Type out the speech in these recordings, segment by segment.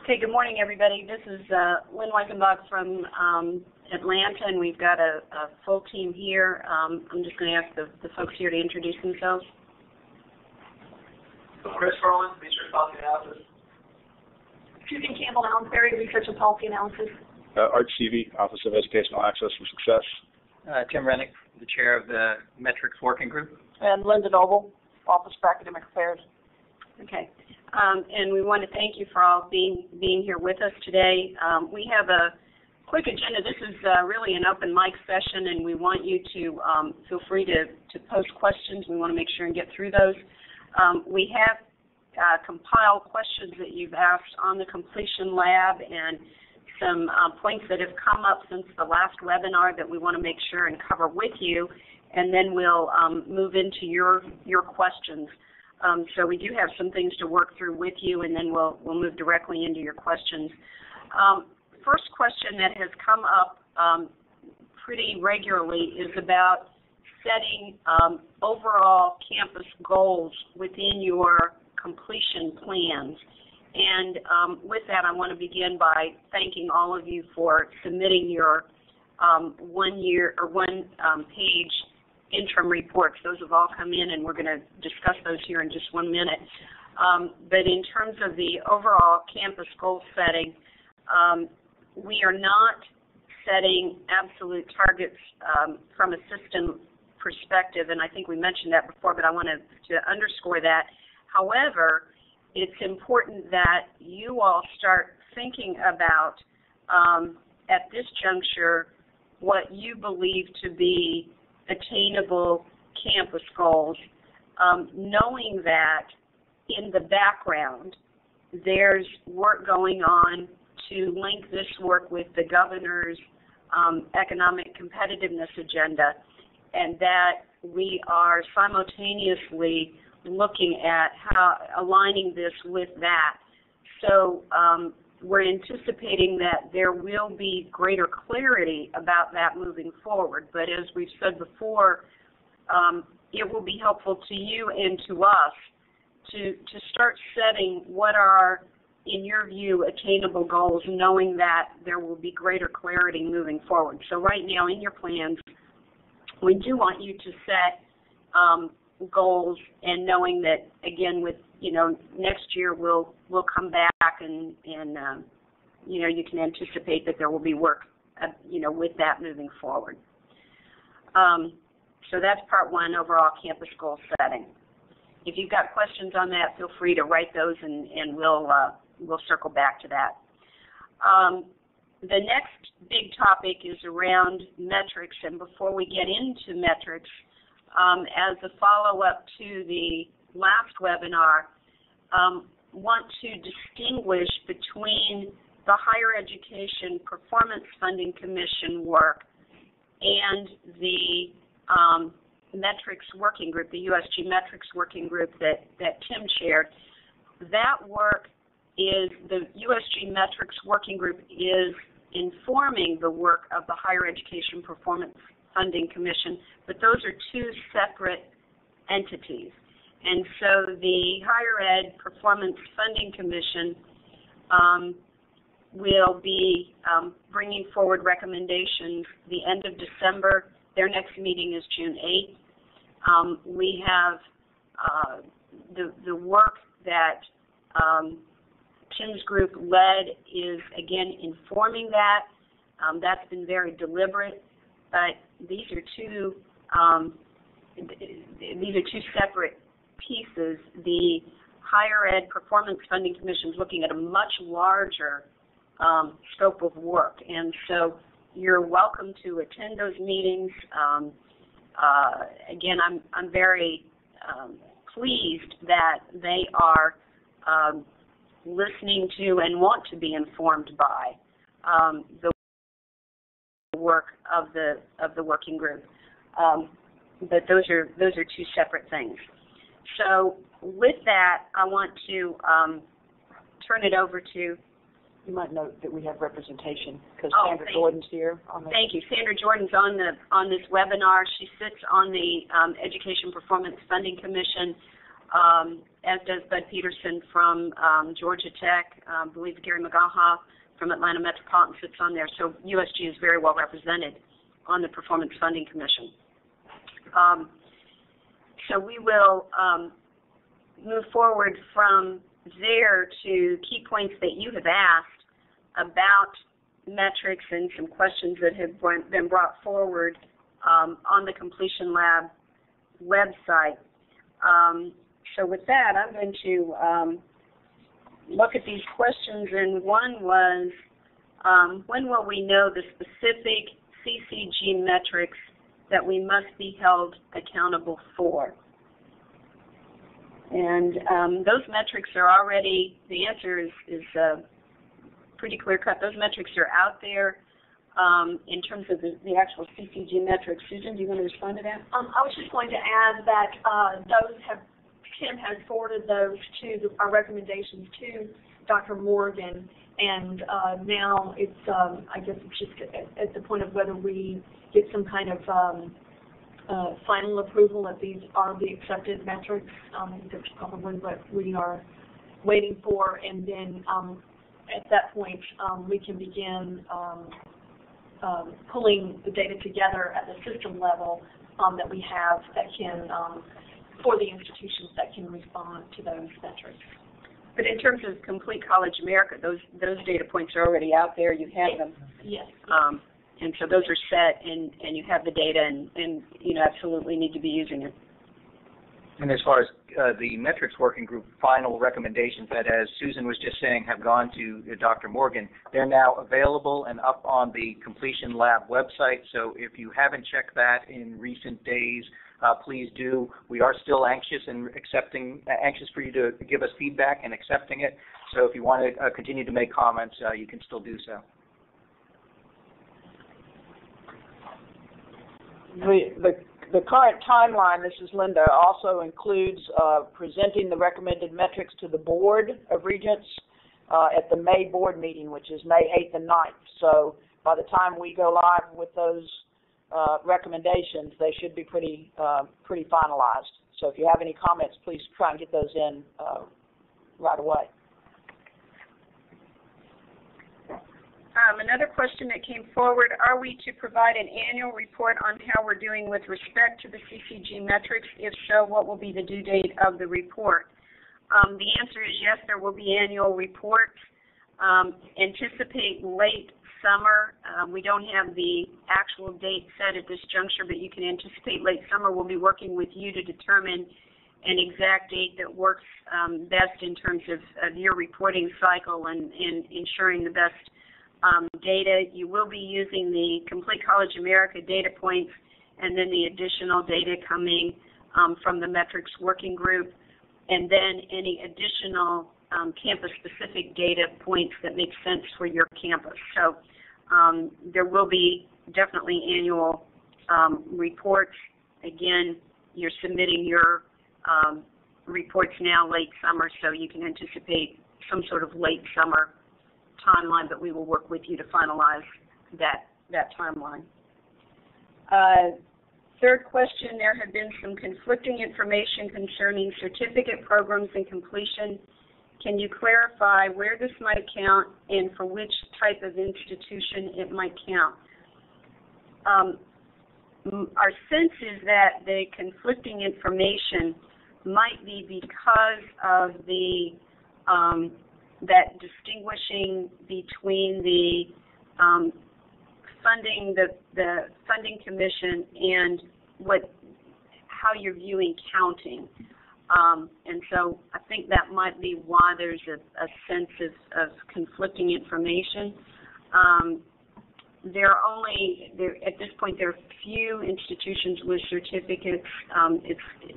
Okay, good morning, everybody. This is Lynn Weichenbach from Atlanta, and we've got a full team here. I'm just going to ask the folks here to introduce themselves. Chris Ferland, Research Policy Analysis. Susan Campbell, Allenberry, Research and Policy Analysis. Art Seavey, Office of Educational Access for Success. Tim Rennick, the chair of the Metrics Working Group. And Linda Noble, Office for Academic Affairs. Okay. And we want to thank you for all being here with us today. We have a quick agenda. This is really an open mic session, and we want you to feel free to post questions. We want to make sure and get through those. We have compiled questions that you've asked on the completion lab and some points that have come up since the last webinar that we want to make sure and cover with you, and then we'll move into your questions. So we do have some things to work through with you, and then we'll move directly into your questions. First question that has come up pretty regularly is about setting overall campus goals within your completion plans. And with that, I want to begin by thanking all of you for submitting your one-page interim reports. Those have all come in, and we're going to discuss those here in just 1 minute. But in terms of the overall campus goal setting, we are not setting absolute targets from a system perspective, and I think we mentioned that before, but I wanted to underscore that. However, it's important that you all start thinking about, at this juncture, what you believe to be attainable campus goals, knowing that in the background there's work going on to link this work with the governor's economic competitiveness agenda, and that we are simultaneously looking at how aligning this with that. So we're anticipating that there will be greater clarity about that moving forward. But as we've said before, it will be helpful to you and to us to start setting what are, in your view, attainable goals, knowing that there will be greater clarity moving forward. So right now in your plans, we do want you to set goals, and knowing that, again, with next year we'll come back and you can anticipate that there will be work with that moving forward. So that's part one, overall campus goal setting. If you've got questions on that, feel free to write those, and we'll circle back to that. The next big topic is around metrics, and before we get into metrics, as a follow-up to the last webinar, want to distinguish between the Higher Education Performance Funding Commission work and the Metrics Working Group, the USG Metrics Working Group that Tim chaired. That work is, the USG Metrics Working Group is informing the work of the Higher Education Performance Funding Commission, but those are two separate entities. And so the Higher Ed Performance Funding Commission will be bringing forward recommendations the end of December. Their next meeting is June 8th. We have the work that Tim's group led is, again, informing that. That's been very deliberate, but these are two separate pieces. The Higher Ed Performance Funding Commission is looking at a much larger scope of work, and so you're welcome to attend those meetings. Again, I'm very pleased that they are listening to and want to be informed by the work of the working group. But those are two separate things. So with that, I want to turn it over to. You might note that we have representation because Sandra Jordan's here. Thank you. Sandra Jordan's on this webinar. She sits on the Education Performance Funding Commission. as does Bud Peterson from Georgia Tech. I believe Gary McGaha from Atlanta Metropolitan sits on there. So USG is very well represented on the Performance Funding Commission. So we will move forward from there to key points that you have asked about metrics and some questions that have been brought forward on the Completion Lab website. So with that, I'm going to look at these questions, and one was, when will we know the specific CCG metrics that we must be held accountable for? And those metrics are already, the answer is pretty clear-cut. Those metrics are out there in terms of the actual CCG metrics. Susan, do you want to respond to that? I was just going to add that Tim has forwarded those to our recommendations to Dr. Morgan, and now it's, I guess it's just at the point of whether we get some kind of final approval that these are the accepted metrics. That's probably what we are waiting for, and then at that point we can begin pulling the data together at the system level that we have that can, for the institutions that can respond to those metrics. But in terms of Complete College America, those data points are already out there. You have them. Yes. And so those are set, and you have the data, and you know, absolutely need to be using it. And as far as the metrics working group final recommendations that, as Susan was just saying, have gone to Dr. Morgan, they're now available and up on the Completion Lab website. So if you haven't checked that in recent days, please do. We are still anxious for you to give us feedback and accepting it. So if you want to continue to make comments, you can still do so. The current timeline, this is Linda, also includes presenting the recommended metrics to the Board of Regents at the May board meeting, which is May 8th and 9th. So by the time we go live with those recommendations, they should be pretty finalized. So if you have any comments, please try and get those in right away. Another question that came forward, are we to provide an annual report on how we're doing with respect to the CCG metrics? If so, what will be the due date of the report? The answer is yes, there will be annual reports. Anticipate late summer. We don't have the actual date set at this juncture, but you can anticipate late summer. We'll be working with you to determine an exact date that works best in terms of your reporting cycle and ensuring the best data. You will be using the Complete College America data points and then the additional data coming from the metrics working group, and then any additional campus-specific data points that make sense for your campus. So there will be definitely annual reports. Again, you're submitting your reports now late summer, so you can anticipate some sort of late summer timeline, but we will work with you to finalize that timeline. Third question, there have been some conflicting information concerning certificate programs and completion. Can you clarify where this might count and for which type of institution it might count? Our sense is that the conflicting information might be because of the that distinguishing between the funding commission and how you're viewing counting. And so I think that might be why there's a sense of conflicting information. At this point, there are few institutions with certificates.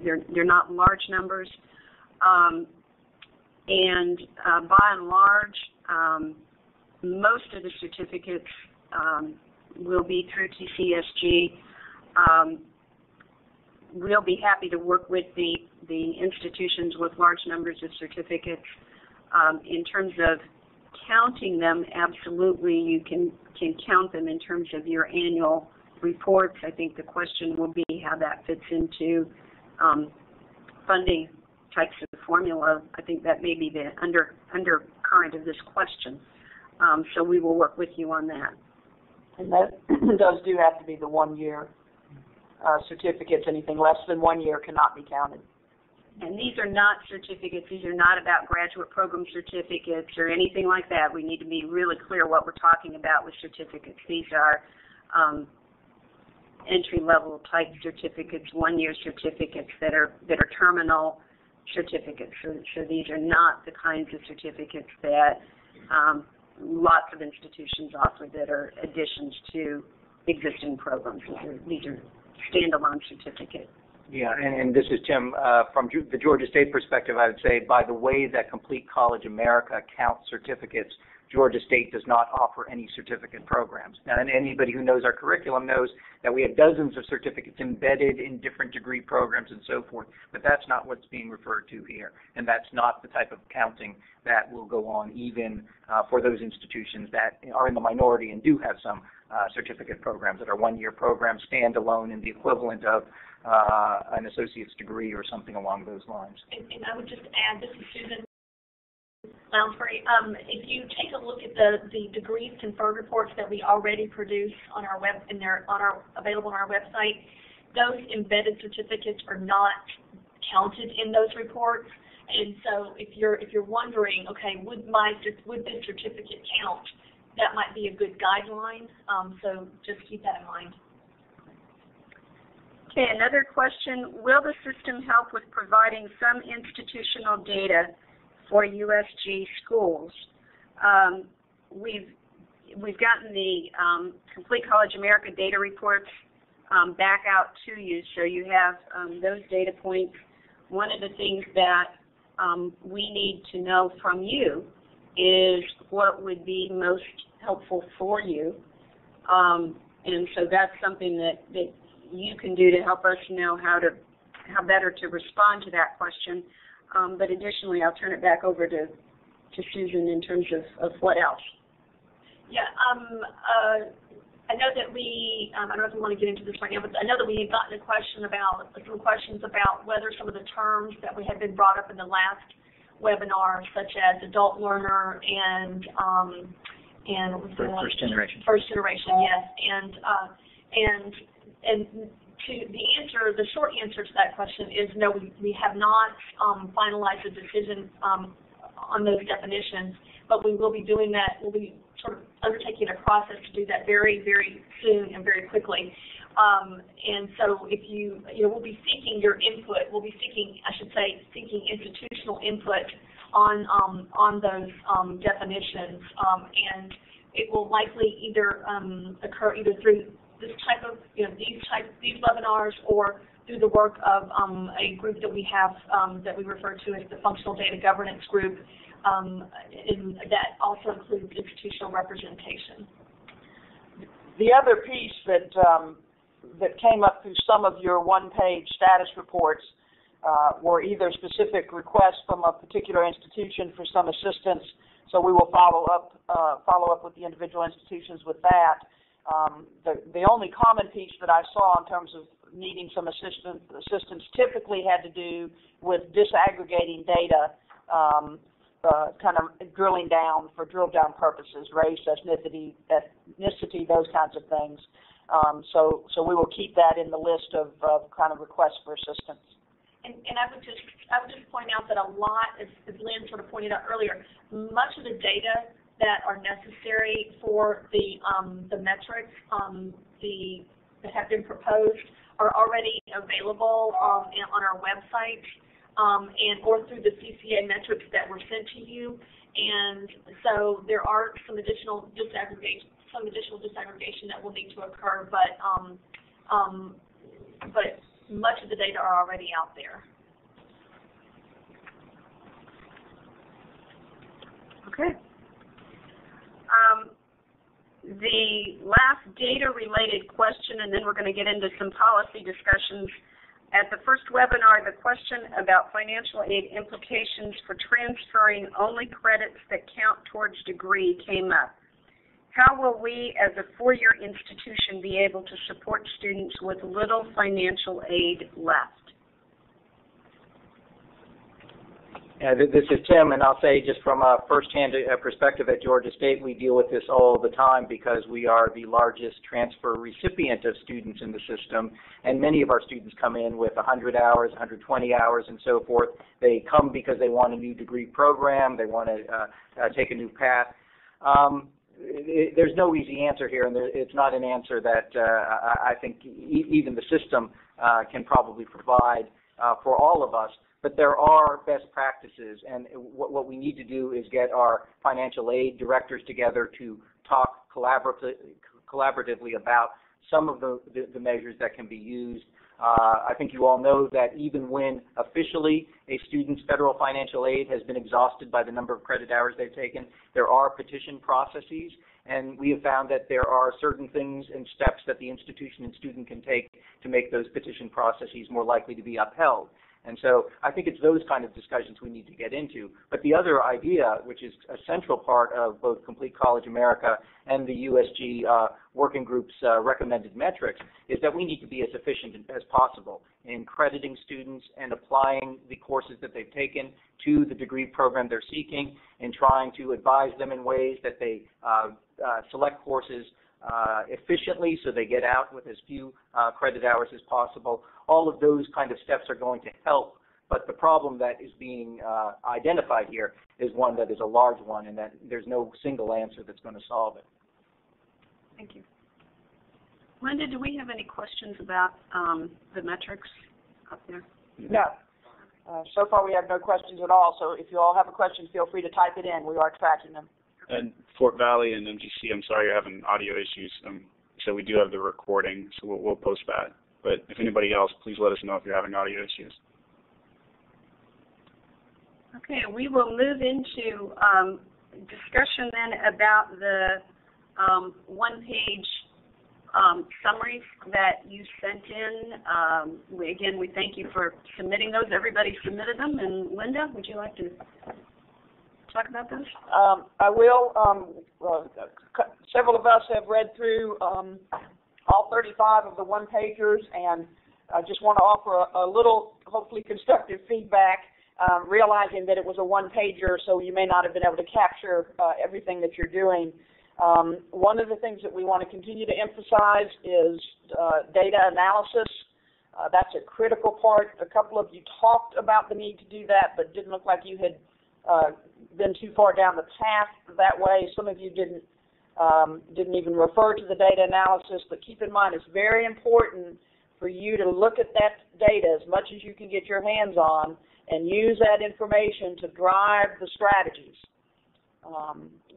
They're not large numbers. And by and large, most of the certificates will be through TCSG. We'll be happy to work with the institutions with large numbers of certificates. In terms of counting them, absolutely, you can count them in terms of your annual reports. I think the question will be how that fits into funding types of formula. I think that may be the undercurrent of this question. So we will work with you on that. And that those do have to be the 1-year certificates. Anything less than 1 year cannot be counted. And these are not certificates. These are not about graduate program certificates or anything like that. We need to be really clear what we're talking about with certificates. These are entry-level type certificates, 1-year certificates that are terminal certificates. So these are not the kinds of certificates that lots of institutions offer that are additions to existing programs. These are standalone certificates. Yeah, and this is Tim. From the Georgia State perspective, I would say by the way that Complete College America counts certificates, Georgia State does not offer any certificate programs. Now, and anybody who knows our curriculum knows that we have dozens of certificates embedded in different degree programs and so forth, but that's not what's being referred to here, and that's not the type of counting that will go on even for those institutions that are in the minority and do have some certificate programs that are 1-year programs, standalone, in the equivalent of an associate's degree or something along those lines. And I would just add, this is Susan Lounsbury. If you take a look at the degrees conferred reports that we already produce on our web, and they're available on our website, those embedded certificates are not counted in those reports. And so if you're wondering, okay, would this certificate count? That might be a good guideline. So just keep that in mind. Okay, another question. Will the system help with providing some institutional data for USG schools? We've gotten the Complete College America data reports back out to you, so you have those data points. One of the things that we need to know from you is what would be most helpful for you, and so that's something that you can do to help us know how better to respond to that question. But additionally, I'll turn it back over to Susan in terms of what else. Yeah, I know that I don't know if we want to get into this right now, but I know that we had gotten some questions about whether some of the terms that we had been brought up in the last webinar, such as adult learner and what was the First generation. First generation, yes, and the short answer to that question is no, we have not finalized a decision on those definitions, but we will be doing that. We'll be sort of undertaking a process to do that very, very soon and very quickly. And so if we'll be seeking your input. We'll be seeking institutional input on those definitions, and it will likely either occur either through this type of, these webinars, or through the work of a group that we have that we refer to as the Functional Data Governance Group, and that also includes institutional representation. The other piece that came up through some of your one-page status reports were either specific requests from a particular institution for some assistance. So we will follow up with the individual institutions with that. The only common piece that I saw in terms of needing some assistance typically had to do with disaggregating data, kind of drilling down for drill-down purposes, race, ethnicity, those kinds of things. So we will keep that in the list of kind of requests for assistance. And I would just point out that a lot, as Lynn sort of pointed out earlier, much of the data that are necessary for the metrics that have been proposed are already available on our website or through the CCA metrics that were sent to you. And so there are some additional disaggregation that will need to occur, but much of the data are already out there. Okay. The last data-related question, and then we're going to get into some policy discussions. At the first webinar, the question about financial aid implications for transferring only credits that count towards degree came up. How will we, as a four-year institution, be able to support students with little financial aid left? This is Tim, and I'll say just from a first-hand perspective at Georgia State, we deal with this all the time because we are the largest transfer recipient of students in the system, and many of our students come in with 100 hours, 120 hours, and so forth. They come because they want a new degree program, they want to take a new path. There's no easy answer here, and it's not an answer that I think even the system can probably provide for all of us. But there are best practices, and what we need to do is get our financial aid directors together to talk collaboratively about some of the measures that can be used. I think you all know that even when officially a student's federal financial aid has been exhausted by the number of credit hours they've taken, there are petition processes, and we have found that there are certain things and steps that the institution and student can take to make those petition processes more likely to be upheld. And so I think it's those kind of discussions we need to get into. But the other idea, which is a central part of both Complete College America and the USG working group's recommended metrics, is that we need to be as efficient as possible in crediting students and applying the courses that they've taken to the degree program they're seeking, and trying to advise them in ways that they select courses efficiently so they get out with as few credit hours as possible. All of those kind of steps are going to help, but the problem that is being identified here is one that is a large one, and that there's no single answer that's going to solve it. Thank you. Linda, do we have any questions about the metrics up there? No. So far we have no questions at all, so if you all have a question, feel free to type it in. We are tracking them. And Fort Valley and MGC, I'm sorry you're having audio issues. So we do have the recording, so we'll post that. But if anybody else, please let us know if you're having audio issues. Okay, we will move into discussion then about the one-page summaries that you sent in. Again, we thank you for submitting those. Everybody submitted them. And Linda, would you like to talk about those? I will. Several of us have read through all 35 of the one-pagers, and I just want to offer a little, hopefully, constructive feedback, realizing that it was a one-pager, so you may not have been able to capture everything that you're doing. One of the things that we want to continue to emphasize is data analysis. That's a critical part. A couple of you talked about the need to do that, but didn't look like you had been too far down the path that way. Some of you didn't even refer to the data analysis, but keep in mind it's very important for you to look at that data as much as you can get your hands on and use that information to drive the strategies.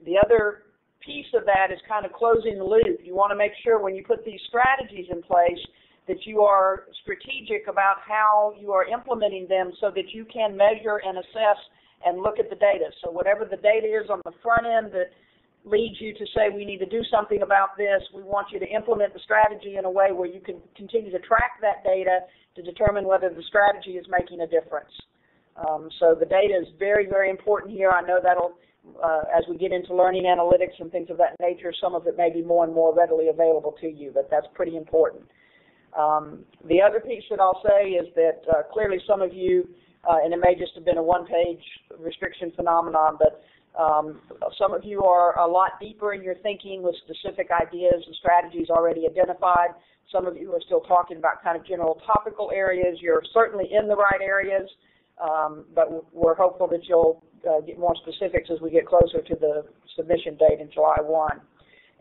The other piece of that is kind of closing the loop. You want to make sure when you put these strategies in place that you are strategic about how you are implementing them so that you can measure and assess and look at the data. So whatever the data is on the front end that leads you to say we need to do something about this, we want you to implement the strategy in a way where you can continue to track that data to determine whether the strategy is making a difference. So the data is very, very important here. I know that'll, as we get into learning analytics and things of that nature, some of it may be more and more readily available to you, but that's pretty important. The other piece that I'll say is that clearly some of you, and it may just have been a one-page restriction phenomenon, but some of you are a lot deeper in your thinking with specific ideas and strategies already identified. Some of you are still talking about kind of general topical areas. You're certainly in the right areas, but we're hopeful that you'll get more specifics as we get closer to the submission date in July 1.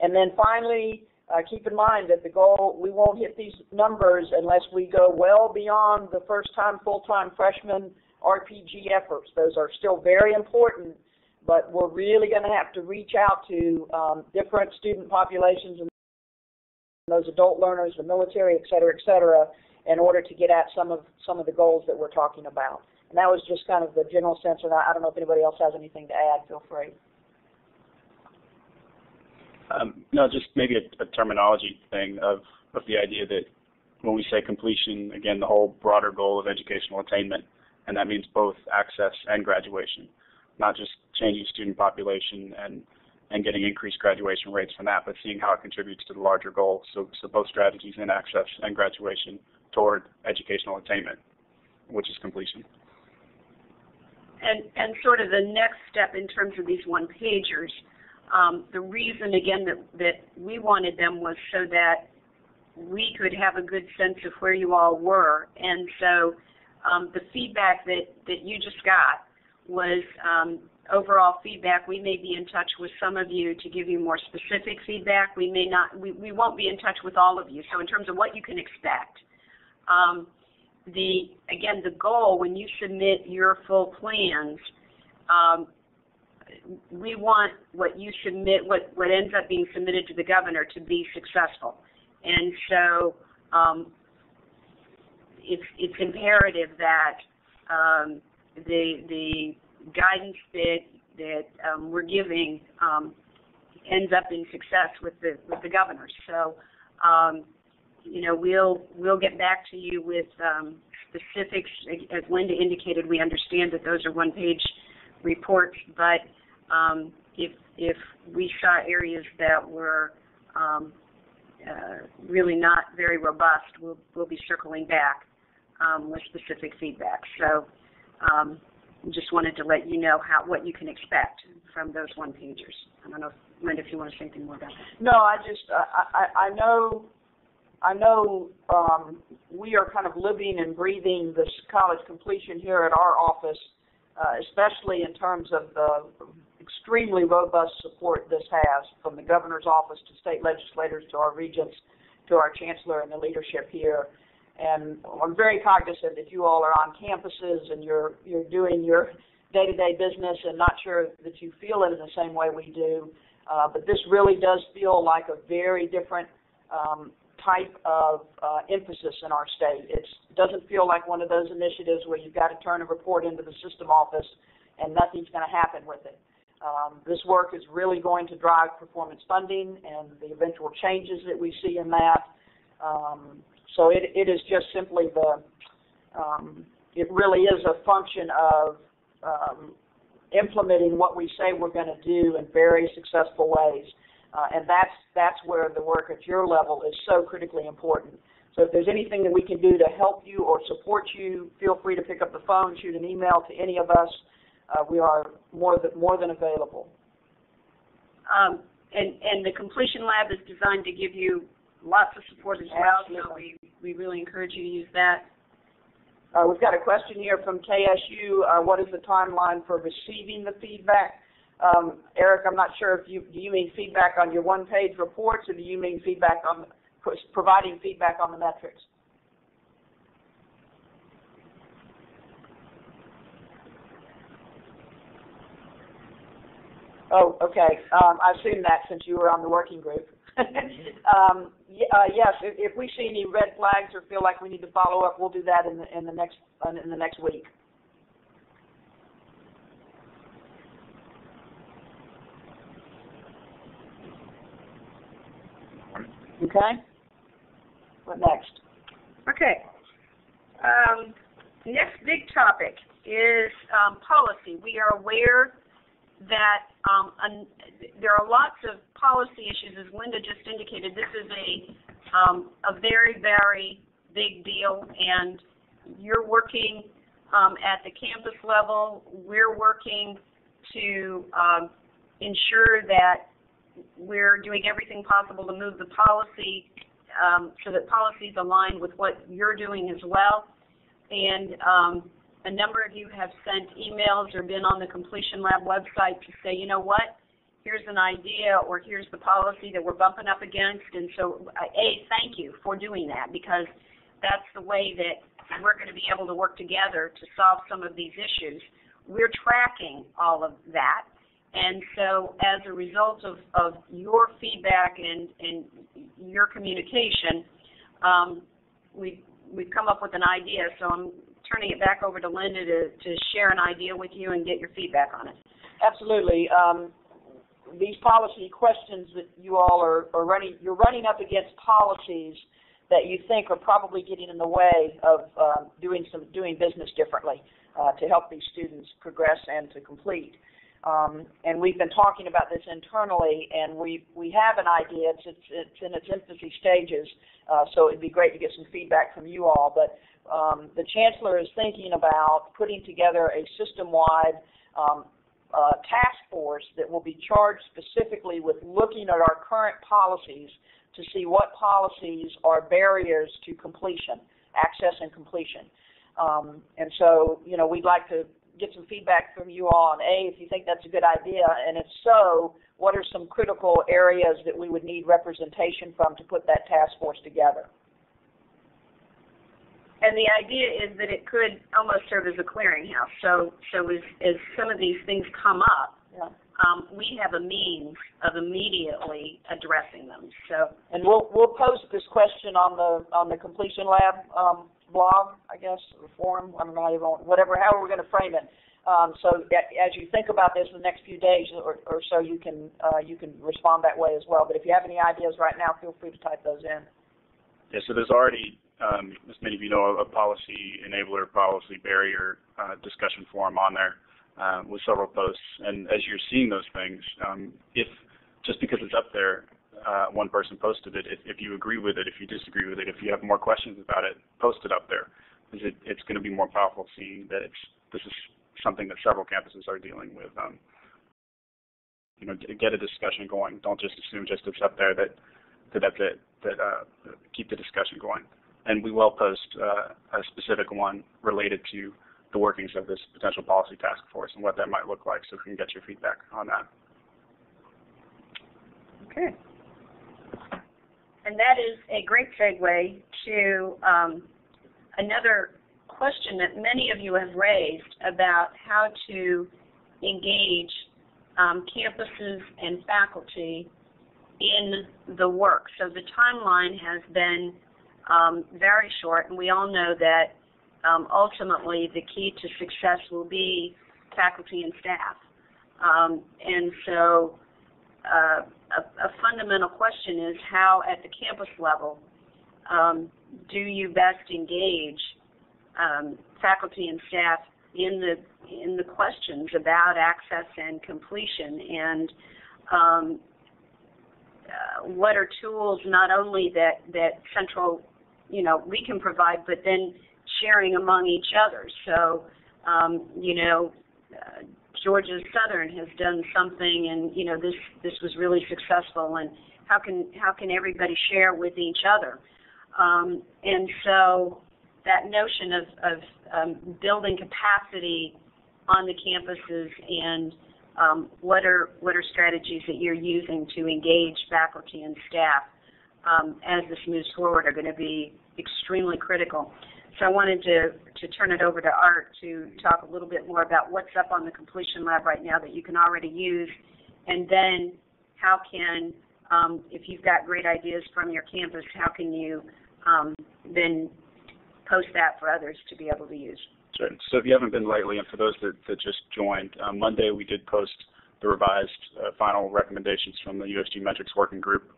And then finally, keep in mind that the goal, we won't hit these numbers unless we go well beyond the first-time, full-time freshman RPG efforts. Those are still very important, but we're really going to have to reach out to different student populations and those adult learners, the military, et cetera, in order to get at some of the goals that we're talking about. And that was just kind of the general sense, and I don't know if anybody else has anything to add. Feel free. No, just maybe a terminology thing of the idea that when we say completion, again, the whole broader goal of educational attainment, and that means both access and graduation, not just changing student population and getting increased graduation rates from that, but seeing how it contributes to the larger goal. So both strategies in access and graduation toward educational attainment, which is completion. And sort of the next step in terms of these one-pagers, the reason, again, that we wanted them was so that we could have a good sense of where you all were. And so the feedback that you just got was overall feedback. We may be in touch with some of you to give you more specific feedback. We may not. We won't be in touch with all of you. So in terms of what you can expect, the goal when you submit your full plans, we want what you submit, what ends up being submitted to the governor, to be successful. And so it's imperative that the guidance that we're giving ends up in success with the governor. So we'll get back to you with specifics. As Linda indicated, we understand that those are one-page reports, but if we saw areas that were really not very robust, we'll be circling back with specific feedback. So just wanted to let you know what you can expect from those one-pagers. I don't know, Linda, if you want to say anything more about that. No, I know we are kind of living and breathing this college completion here at our office, especially in terms of the extremely robust support this has from the governor's office to state legislators to our regents to our chancellor and the leadership here. And I'm very cognizant that you all are on campuses and you're doing your day-to-day business, and not sure that you feel it in the same way we do. But this really does feel like a very different type of emphasis in our state. It doesn't feel like one of those initiatives where you've got to turn a report into the system office and nothing's going to happen with it. This work is really going to drive performance funding and the eventual changes that we see in that. So it is just simply it really is a function of implementing what we say we're going to do in very successful ways. And that's where the work at your level is so critically important. So if there's anything that we can do to help you or support you, feel free to pick up the phone, shoot an email to any of us. We are more than available. And the completion lab is designed to give you lots of support as well, so we really encourage you to use that. We've got a question here from KSU. What is the timeline for receiving the feedback? Eric, I'm not sure if do you mean feedback on your one-page reports, or do you mean feedback on providing feedback on the metrics? Oh, okay. I assume that since you were on the working group. Yes, if we see any red flags or feel like we need to follow up, we'll do that in the next week. Okay. What next? Okay. Next big topic is policy. We are aware that there are lots of policy issues, as Linda just indicated. This is a very, very big deal, and you're working at the campus level. We're working to ensure that we're doing everything possible to move the policy so that policies align with what you're doing as well. And a number of you have sent emails or been on the Completion Lab website to say, you know what, here's an idea, or here's the policy that we're bumping up against. And so, thank you for doing that, because that's the way that we're going to be able to work together to solve some of these issues. We're tracking all of that. And so as a result of your feedback and your communication, we've come up with an idea. So I'm turning it back over to Linda to share an idea with you and get your feedback on it. Absolutely. These policy questions that you all are running, you're running up against policies that you think are probably getting in the way of doing business differently to help these students progress and to complete. And we've been talking about this internally, and we have an idea. It's in its infancy stages, so it'd be great to get some feedback from you all. But the Chancellor is thinking about putting together a system-wide task force that will be charged specifically with looking at our current policies to see what policies are barriers to completion, access and completion. And so, we'd like to get some feedback from you all on if you think that's a good idea, and if so, what are some critical areas that we would need representation from to put that task force together. And the idea is that it could almost serve as a clearinghouse. So as some of these things come up, we have a means of immediately addressing them. So, and we'll post this question on the Completion Lab blog, I guess, or forum. I don't know however we're going to frame it. So as you think about this in the next few days or so, you can respond that way as well. But if you have any ideas right now, feel free to type those in. Yeah. So there's already, as many of you know, a policy enabler, policy barrier discussion forum on there with several posts. And as you're seeing those things, if just because it's up there, one person posted it. If you agree with it, if you disagree with it, if you have more questions about it, post it up there. It's going to be more powerful seeing that this is something that several campuses are dealing with. Get a discussion going. Don't just assume just it's up there that that's it. Keep the discussion going. And we will post a specific one related to the workings of this potential policy task force and what that might look like, so we can get your feedback on that. Okay. And that is a great segue to another question that many of you have raised about how to engage campuses and faculty in the work. So the timeline has been very short, and we all know that ultimately the key to success will be faculty and staff. And so a fundamental question is how, at the campus level, do you best engage faculty and staff in the questions about access and completion, and what are tools not only that central, we can provide, but then sharing among each other. So, Georgia Southern has done something, and this was really successful. And how can everybody share with each other? And so that notion of building capacity on the campuses and what are strategies that you're using to engage faculty and staff as this moves forward are going to be extremely critical. So I wanted to turn it over to Art to talk a little bit more about what's up on the Completion Lab right now that you can already use, and then how can, if you've got great ideas from your campus, how can you then post that for others to be able to use? Sure. So if you haven't been lately, and for those that just joined, Monday we did post the revised final recommendations from the USG Metrics Working Group.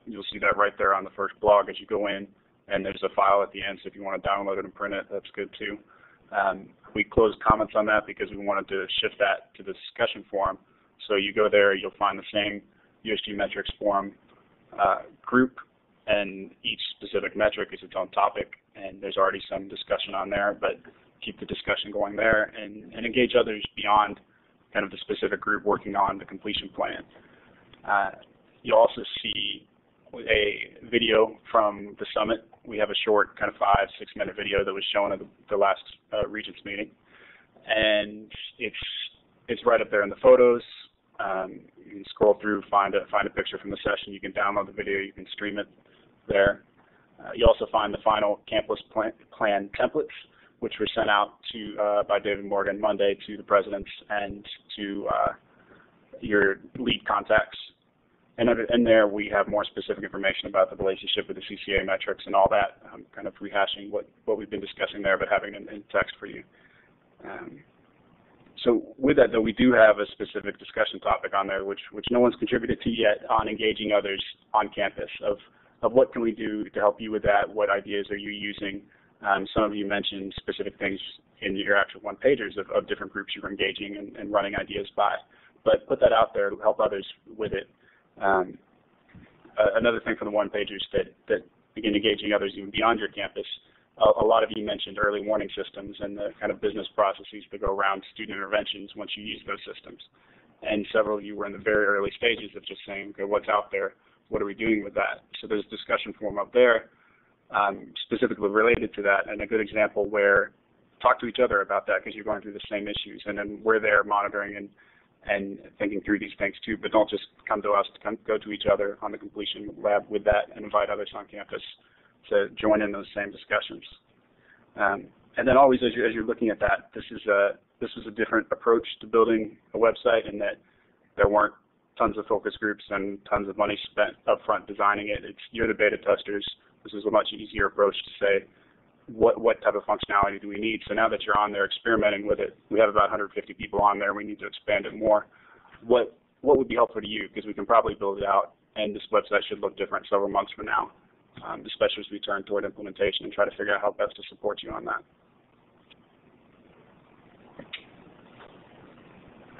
You'll see that right there on the first blog as you go in, and there's a file at the end, so if you want to download it and print it, that's good too. We closed comments on that because we wanted to shift that to the discussion forum. So you go there, you'll find the same USG Metrics forum group, and each specific metric is its own topic, and there's already some discussion on there, but keep the discussion going there and engage others beyond kind of the specific group working on the completion plan. You'll also see a video from the summit. We have a short kind of 5-6 minute video that was shown at the last Regents meeting, and it's right up there in the photos. You can scroll through, find a picture from the session. You can download the video. You can stream it there. You also find the final campus plan templates, which were sent out by David Morgan Monday to the presidents and to your lead contacts. And in there, we have more specific information about the relationship with the CCA metrics and all that. I'm kind of rehashing what we've been discussing there, but having it in text for you. So with that, though, we do have a specific discussion topic on there, which no one's contributed to yet, on engaging others on campus, of what can we do to help you with that, what ideas are you using Some of you mentioned specific things in your actual one-pagers of different groups you were engaging and running ideas by. But put that out there to help others with it. Another thing for the one-pagers that begin engaging others even beyond your campus, a lot of you mentioned early warning systems and the kind of business processes that go around student interventions once you use those systems. And several of you were in the very early stages of just saying, okay, what's out there? What are we doing with that? So there's a discussion forum up there specifically related to that, and a good example where talk to each other about that because you're going through the same issues, and then we're there monitoring and thinking through these things too, but don't just come to us, go to each other on the completion lab with that and invite others on campus to join in those same discussions. And then always as you're looking at that, this was a different approach to building a website in that there weren't tons of focus groups and tons of money spent up front designing it. You're the beta testers. This is a much easier approach to say, what type of functionality do we need? So now that you're on there experimenting with it, we have about 150 people on there. We need to expand it more. What would be helpful to you? Because we can probably build it out, and this website should look different several months from now, especially as we turn toward implementation and try to figure out how best to support you on that.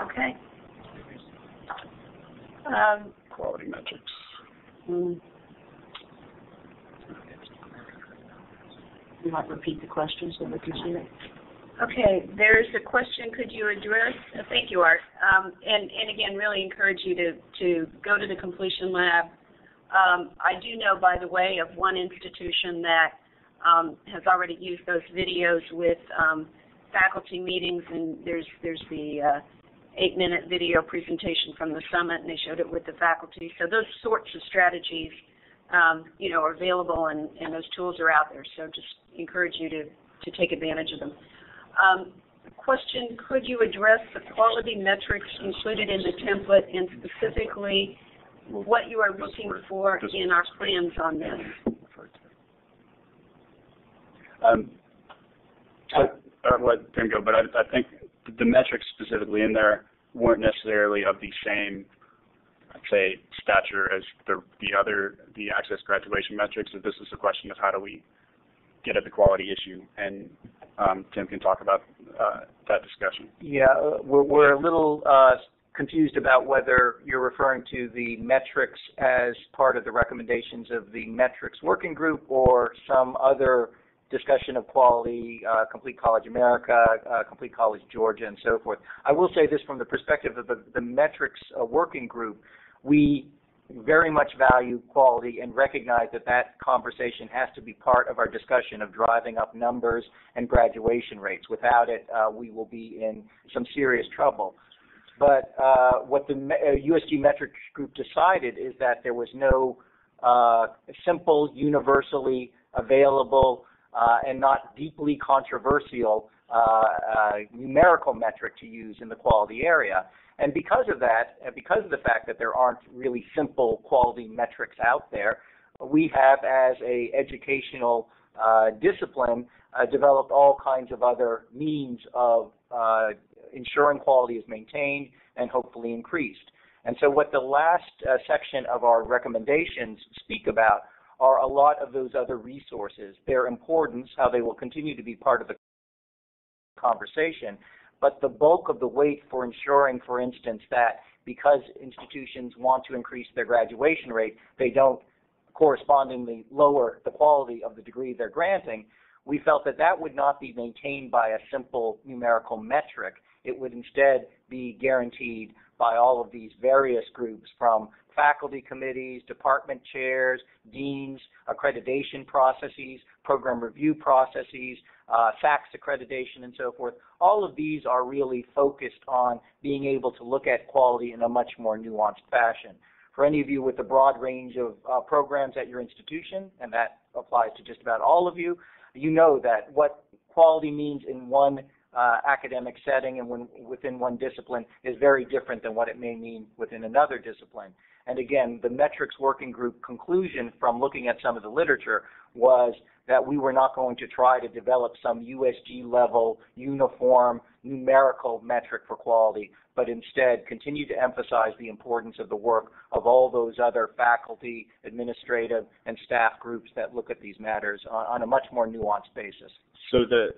Okay. Quality metrics. You might repeat the question so we can see it. Okay, there's a question. Could you address? Thank you, Art. And again, really encourage you to go to the completion lab. I do know, by the way, of one institution that has already used those videos with faculty meetings, and there's the 8-minute video presentation from the summit, and they showed it with the faculty. So those sorts of strategies, are available, and those tools are out there. So just encourage you to take advantage of them. Question, could you address the quality metrics included in the template and specifically what you are looking for in our plans on this? I'll let Tim go, but I think the metrics specifically in there weren't necessarily of the same, I'd say, stature as the access graduation metrics. This is a question of how do we get at the quality issue, and Tim can talk about that discussion. Yeah, we're a little confused about whether you're referring to the metrics as part of the recommendations of the metrics working group or some other discussion of quality, Complete College America, Complete College Georgia, and so forth. I will say this from the perspective of the metrics working group, we very much value quality and recognize that conversation has to be part of our discussion of driving up numbers and graduation rates. Without it, we will be in some serious trouble. But what the USG metrics group decided is that there was no simple, universally available, and not deeply controversial numerical metric to use in the quality area. And because of that, because of the fact that there aren't really simple quality metrics out there, we have, as a educational discipline, developed all kinds of other means of ensuring quality is maintained and hopefully increased. And so what the last section of our recommendations speak about are a lot of those other resources, their importance, how they will continue to be part of the conversation, but the bulk of the weight for ensuring, for instance, that because institutions want to increase their graduation rate, they don't correspondingly lower the quality of the degree they're granting, we felt that would not be maintained by a simple numerical metric. It would instead be guaranteed by all of these various groups, from faculty committees, department chairs, deans, accreditation processes, program review processes, SACS accreditation, and so forth. All of these are really focused on being able to look at quality in a much more nuanced fashion. For any of you with a broad range of programs at your institution, and that applies to just about all of you, you know that what quality means in one academic setting and within one discipline is very different than what it may mean within another discipline. And again, the metrics working group conclusion from looking at some of the literature was that we were not going to try to develop some USG level uniform numerical metric for quality, but instead continue to emphasize the importance of the work of all those other faculty, administrative, and staff groups that look at these matters on a much more nuanced basis. So to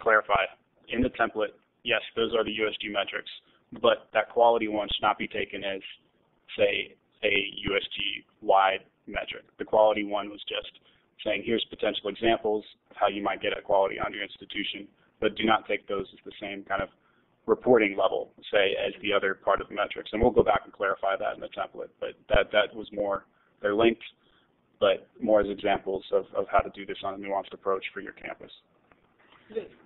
clarify, in the template, yes, those are the USG metrics, but that quality one should not be taken as, say, a USG-wide metric. The quality one was just saying, here's potential examples of how you might get equality on your institution, but do not take those as the same kind of reporting level, say, as the other part of the metrics. And we'll go back and clarify that in the template, but that was more, they're linked, but more as examples of how to do this on a nuanced approach for your campus.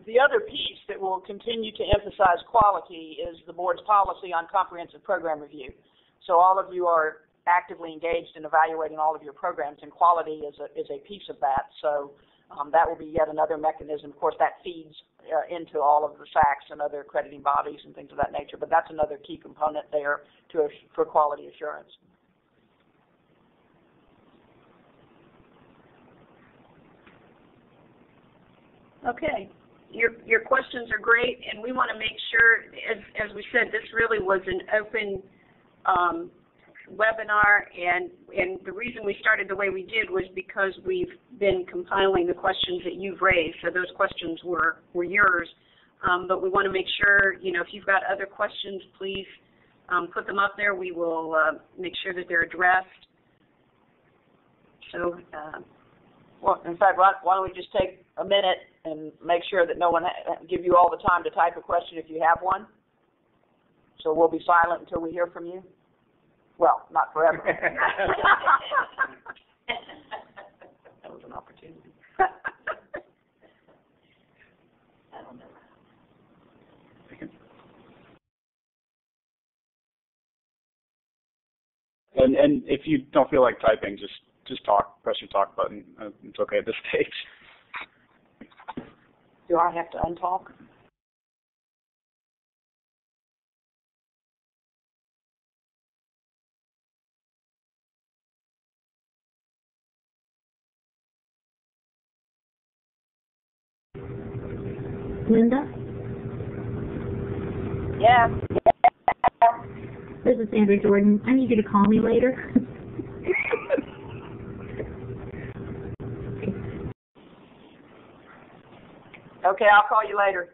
The other piece that will continue to emphasize quality is the board's policy on comprehensive program review. So all of you are actively engaged in evaluating all of your programs, and quality is a piece of that. So that will be yet another mechanism. Of course, that feeds into all of the SACs and other accrediting bodies and things of that nature, but that's another key component there for quality assurance. Okay. Your questions are great, and we want to make sure, as we said, this really was an open webinar, and the reason we started the way we did was because we've been compiling the questions that you've raised, so those questions were yours, but we want to make sure, if you've got other questions, please put them up there. We will make sure that they're addressed. So, well, in fact, why don't we just take a minute and make sure that no one give you all the time to type a question if you have one. So we'll be silent until we hear from you. Well, not forever. That was an opportunity. I don't know. And if you don't feel like typing, just talk. Press your talk button. It's okay at this stage. Do I have to untalk? Linda? Yeah. This is Sandra Jordan. I need you to call me later. Okay, I'll call you later.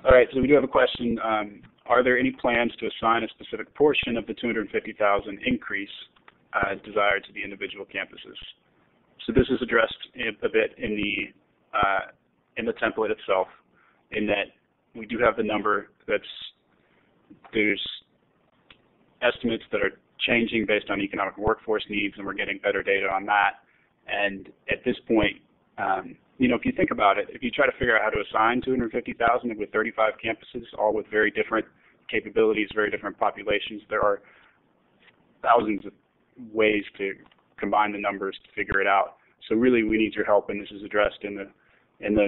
All right, so we do have a question. Are there any plans to assign a specific portion of the $250,000 increase desired to the individual campuses? So this is addressed a bit in the template itself, in that we do have the number there's estimates that are changing based on economic workforce needs, and we're getting better data on that. And at this point, if you think about it, if you try to figure out how to assign $250,000 with 35 campuses, all with very different capabilities, very different populations, there are thousands of ways to combine the numbers to figure it out. So really, we need your help, and this is addressed in the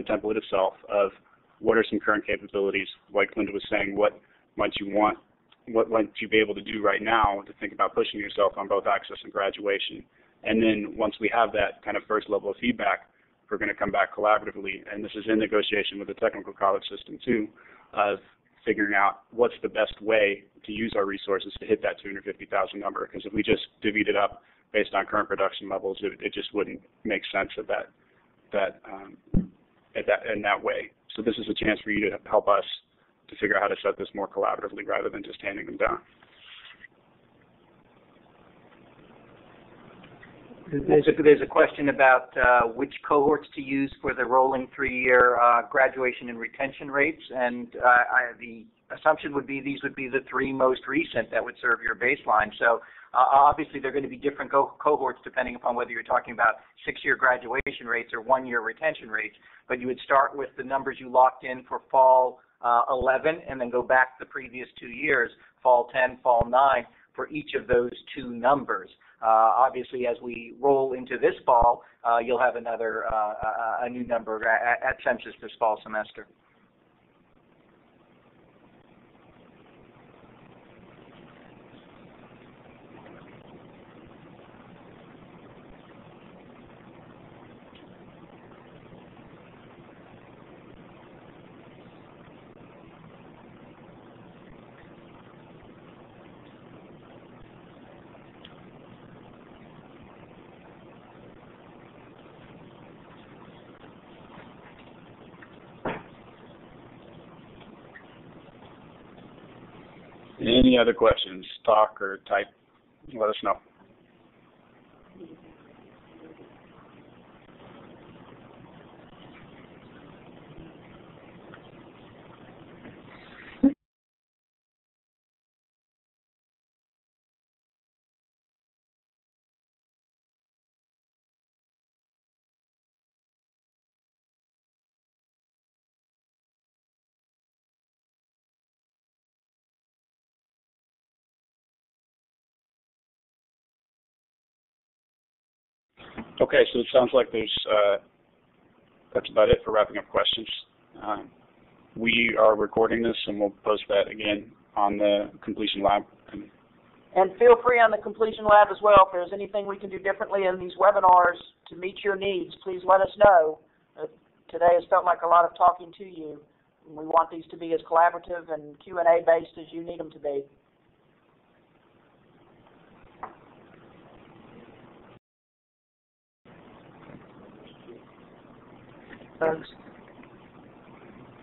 template itself, of what are some current capabilities. Like Linda was saying, what might you want? What might you be able to do right now to think about pushing yourself on both access and graduation? And then once we have that kind of first level of feedback, we're going to come back collaboratively, and this is in negotiation with the technical college system too, of figuring out what's the best way to use our resources to hit that $250,000 number. Because if we just divvied it up based on current production levels, it just wouldn't make sense in that way. So this is a chance for you to help us to figure out how to set this more collaboratively rather than just handing them down. There's a question about which cohorts to use for the rolling 3-year graduation and retention rates, and the assumption would be these would be the 3 most recent that would serve your baseline. So obviously they're going to be different cohorts depending upon whether you're talking about 6-year graduation rates or 1-year retention rates, but you would start with the numbers you locked in for fall 11 and then go back the previous 2 years, fall 10, fall 9, for each of those two numbers. Obviously, as we roll into this fall, you'll have another a new number at census this fall semester. Any other questions? Talk or type, let us know. Okay, so it sounds like there's that's about it for wrapping up questions. We are recording this, and we'll post that again on the Completion Lab. And feel free on the Completion Lab as well. If there's anything we can do differently in these webinars to meet your needs, please let us know. Today has felt like a lot of talking to you. We want these to be as collaborative and Q&A based as you need them to be. Thanks.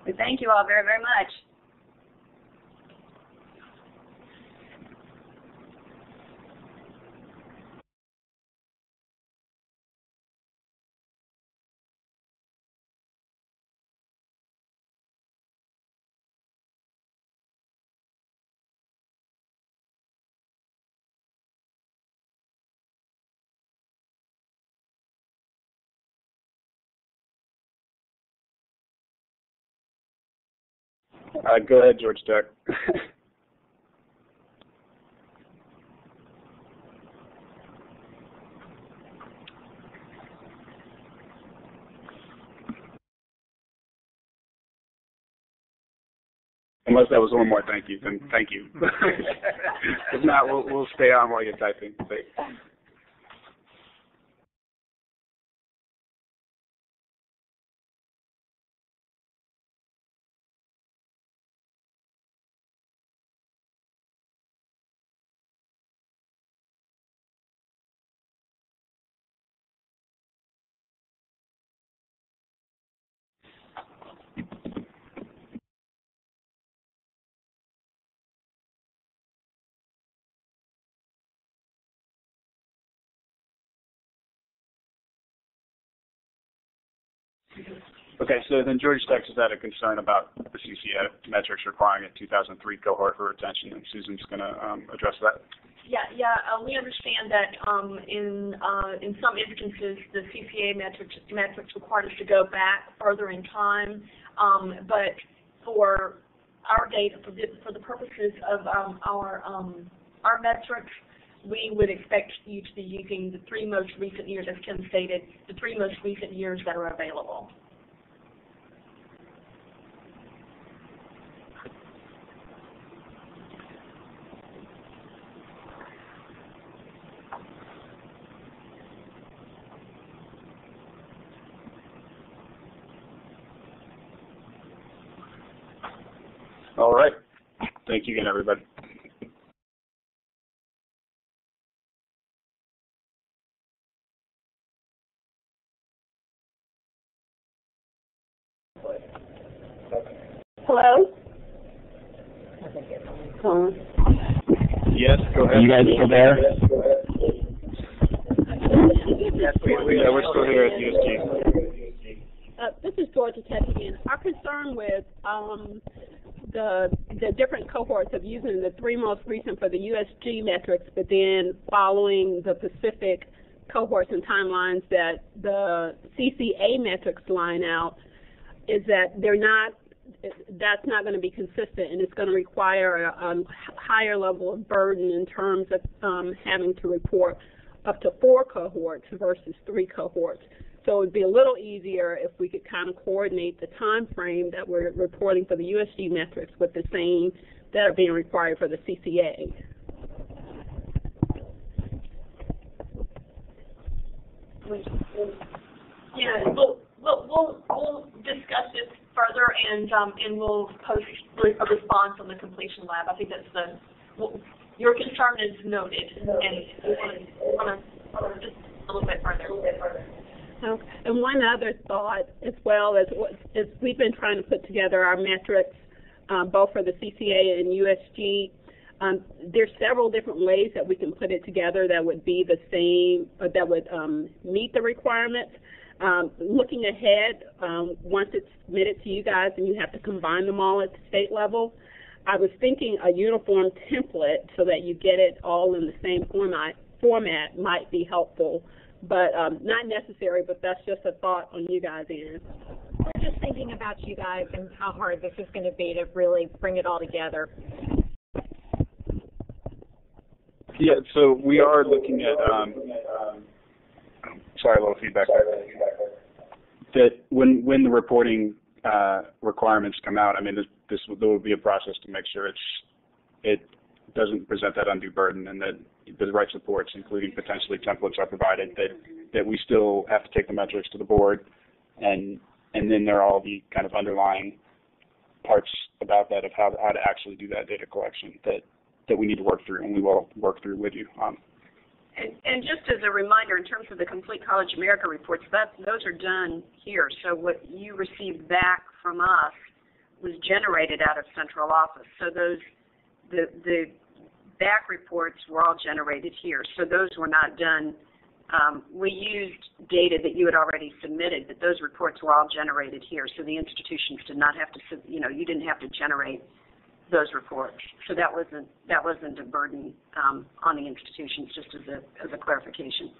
We thank you all very, very much. Go ahead, George Duck. Unless that was one more thank you, then thank you. If not, we'll stay on while you're typing. Okay, so then George Texas had a concern about the CCA metrics requiring a 2003 cohort for retention, and Susan's going to address that. Yeah. We understand that in some instances the CCA metrics required us to go back further in time, but for our data, for the purposes of our metrics, we would expect you to be using the three most recent years, as Kim stated, the three most recent years that are available. All right. Thank you again, everybody. Hello? Yes, go ahead. Are you guys still there? Yeah, we're still here at USG. This is Georgia Tech again. Our concern with the different cohorts of using the three most recent for the USG metrics, but then following the specific cohorts and timelines that the CCA metrics line out, is that they're not that's not going to be consistent, and it's going to require a higher level of burden in terms of having to report up to 4 cohorts versus 3 cohorts. So it would be a little easier if we could kind of coordinate the time frame that we're reporting for the USG metrics with the same that are being required for the CCA. Yeah, we'll discuss this further, and we'll post a response on the completion lab. I think that's your concern is noted, and we want to just a little bit further. Okay. And one other thought as well is we've been trying to put together our metrics both for the CCA and USG. There's several different ways that we can put it together that would be the same, that would meet the requirements. Looking ahead, once it's submitted to you guys and you have to combine them all at the state level, I was thinking a uniform template so that you get it all in the same format might be helpful, but not necessary, but that's just a thought on you guys' end. We're just thinking about you guys and how hard this is going to be to really bring it all together. Yeah, so we are looking at, sorry, a little feedback there. That when the reporting requirements come out, I mean, there will be a process to make sure it doesn't present that undue burden, and that the right supports, including potentially templates, are provided. That we still have to take the metrics to the board, and then there are all the kind of underlying parts about that of how to actually do that data collection that we need to work through, and we will work through with you. And just as a reminder, in terms of the Complete College America reports, those are done here. So what you received back from us was generated out of central office. So the back reports were all generated here. So those were not done. We used data that you had already submitted, but those reports were all generated here. So the institutions did not have to, you didn't have to generate those reports. So that wasn't a burden on the institutions, just as a clarification.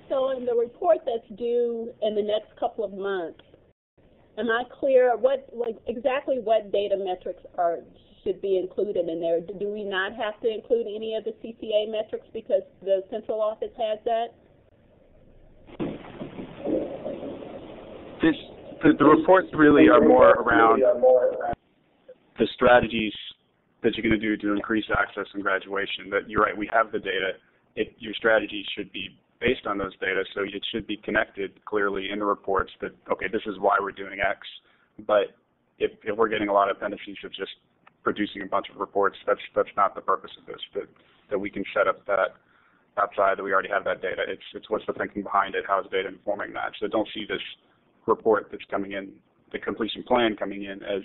So in the report that's due in the next couple of months, am I clear exactly what data metrics should be included in there? Do we not have to include any of the CCA metrics because the central office has that? The reports really are more around the strategies that you're going to do to increase access and graduation. That you're right, we have the data. Your strategy should be based on those data, so it should be connected clearly in the reports that, okay, this is why we're doing X. But if we're getting a lot of appendices of just producing a bunch of reports, that's not the purpose of this. That we can set up that outside, that we already have that data. It's what's the thinking behind it, how is data informing that. So don't see this report that's coming in, the completion plan coming in as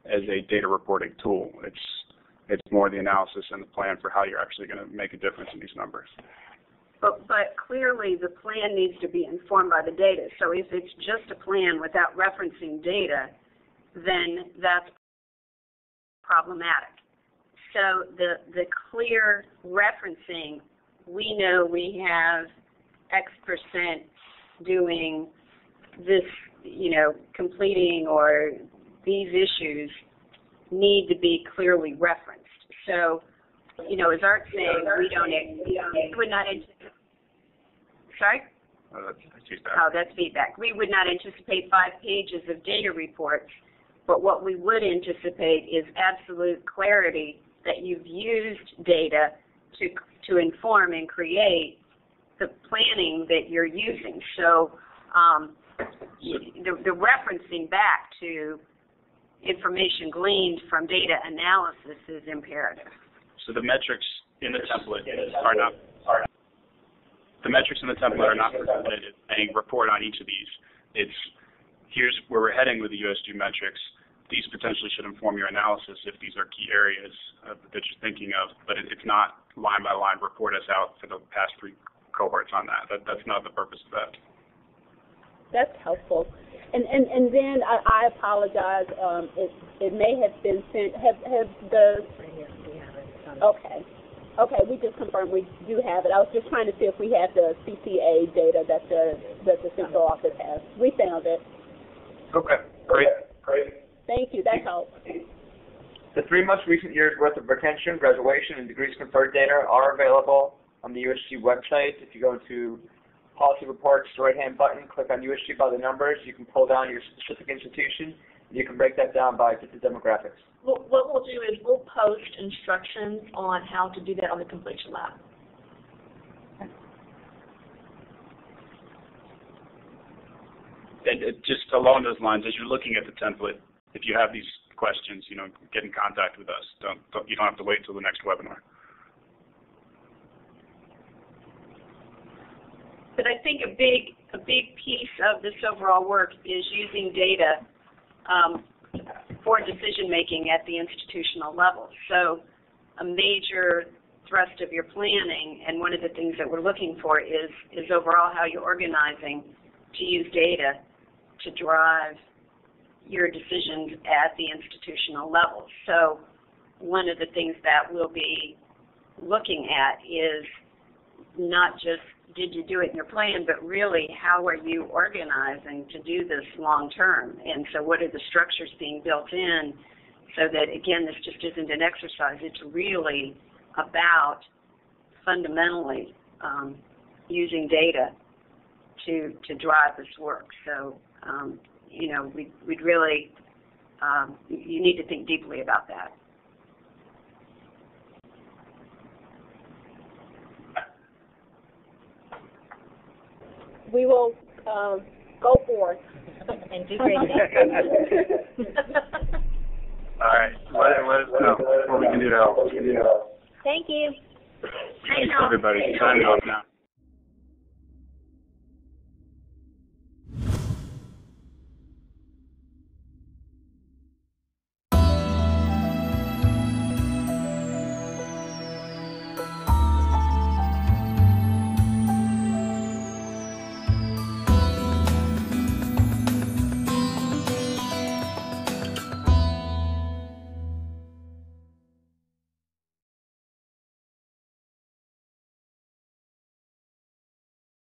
a data reporting tool. It's more the analysis and the plan for how you're actually going to make a difference in these numbers. But clearly the plan needs to be informed by the data. So if it's just a plan without referencing data, then that's problematic. So the clear referencing, we know we have X% doing this, completing or these issues need to be clearly referenced. So, as Art's saying, we would not anticipate, sorry? That's feedback. Oh, that's feedback. We would not anticipate 5 pages of data reports, but what we would anticipate is absolute clarity that you've used data to inform and create the planning that you're using. So the referencing back to information gleaned from data analysis is imperative. So the metrics in the template are not presented a report on each of these. Here's where we're heading with the USG metrics. These potentially should inform your analysis if these are key areas that you're thinking of, but it's not line by line report us out for the past 3 cohorts on that. That's not the purpose of that. That's helpful. And then I apologize. It may have been sent. Okay. Okay, we just confirmed we do have it. I was just trying to see if we had the CCA data that the central office has. We found it. Okay, great. Thank you. That helps. The 3 most recent years' worth of retention, graduation, and degrees conferred data are available on the USG website. If you go to Policy Reports, the right-hand button, click on USG by the numbers, you can pull down your specific institution, and you can break that down by the demographics. What we'll do is we'll post instructions on how to do that on the Completion Lab. And just along those lines, as you're looking at the template, if you have these questions, get in contact with us. You don't have to wait until the next webinar. But I think a big piece of this overall work is using data for decision making at the institutional level. So a major thrust of your planning, and one of the things that we're looking for is overall how you're organizing to use data to drive your decisions at the institutional level. So one of the things that we'll be looking at is not just did you do it in your plan, but really how are you organizing to do this long term? And so what are the structures being built in so that, again, this just isn't an exercise. It's really about fundamentally using data to drive this work. So, we'd really, you need to think deeply about that. We will go forth and do great things. All right. Let us know what we can do to help. Thank you. Thanks, everybody. Signing off now.